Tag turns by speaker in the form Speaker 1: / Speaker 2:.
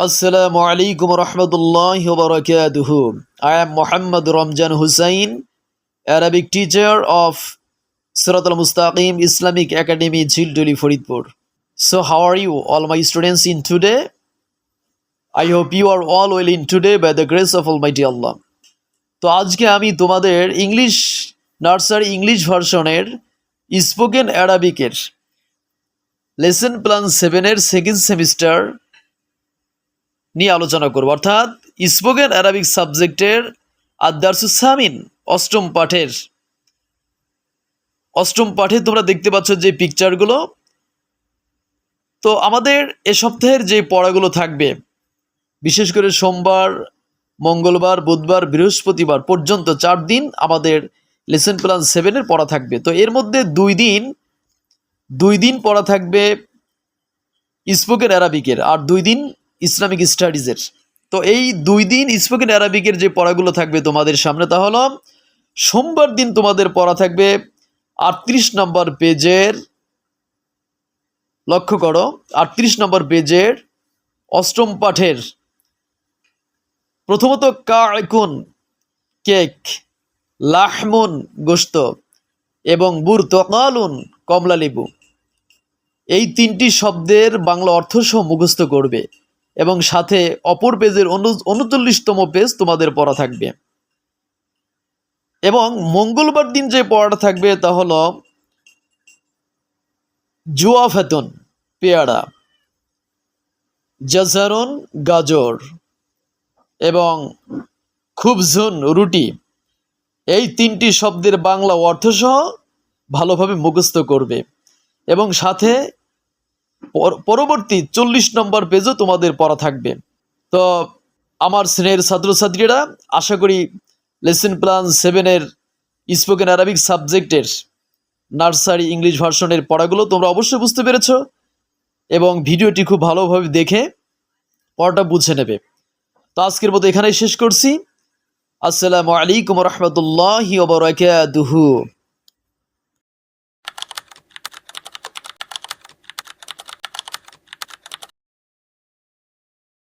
Speaker 1: Assalamu alaikum wa rahmatullahi wa barakatuhu. I am Muhammad Ramjan Hussain, Arabic teacher of Surat al-Mustaqim Islamic Academy, Jhilduli, Faridpur. So how are you all my students in today? I hope you are all well in today by the grace of Almighty Allah. তো আজকে আমি তোমাদের English nursery English ভার্সনের spoken অ্যারাবিকের lesson plan 7 এর second semester নিয়ে আলোচনা করব, অর্থাৎ স্পোকেন অ্যারাবিক সাবজেক্টের আদ-দারসুস সামিন অষ্টম পাঠে তোমরা দেখতে পাচ্ছ যে পিকচারগুলো। তো আমাদের এ সপ্তাহের যে পড়াগুলো থাকবে, বিশেষ করে সোমবার, মঙ্গলবার, বুধবার, বৃহস্পতিবার পর্যন্ত 4 দিন আমাদের লেসন প্ল্যান 7 এর পড়া থাকবে। তো এর মধ্যে দুই দিন পড়া থাকবে স্পোকেন অ্যারাবিকের, আর 2 দিন ইসলামিক স্টাডিজের। তো এই 2 দিন স্পোকেন অ্যারাবিকের যে পড়াগুলো থাকবে তোমাদের সামনে, তা হলো সোমবার দিন তোমাদের পড়া থাকবে 38 নম্বর পেজের, লক্ষ্য করো, 38 নম্বর পেজের অষ্টম পাঠের প্রথমত কাকুন কেক, লাহমুন গোশত এবং বুরতুকালুন কমলা লেবু, এই 3টি শব্দের বাংলা অর্থ সহ মুখস্থ করবে এবং সাথে অপর পেজের 39তম পেজ তোমাদের পড়া থাকবে। এবং মঙ্গলবার দিন যে পড়াটা থাকবে তা হলো জুয়াফাতুন পেয়ারা, জাজারুন গাজর এবং খুবজুন রুটি, এই 3টি শব্দের বাংলা অর্থ সহ ভালোভাবে মুখস্থ করবে এবং সাথে পরবর্তী 40 নম্বর পেজও তোমাদের পড়া থাকবে। তো আমার স্নেহের ছাত্রছাত্রীরা, আশা করি লেসন প্ল্যান 7 এর স্পোকেন অ্যারাবিক সাবজেক্টের নার্সারি ইংলিশ ভার্সনের পড়াগুলো তোমরা অবশ্যই বুঝতে পেরেছো এবং ভিডিওটি খুব ভালোভাবে দেখে পড়াটা বুঝে নেবে। তো আজকের মতো এখানেই শেষ করছি। আসসালামু আলাইকুম ওয়া রাহমাতুল্লাহি ওয়া বারাকাতুহু।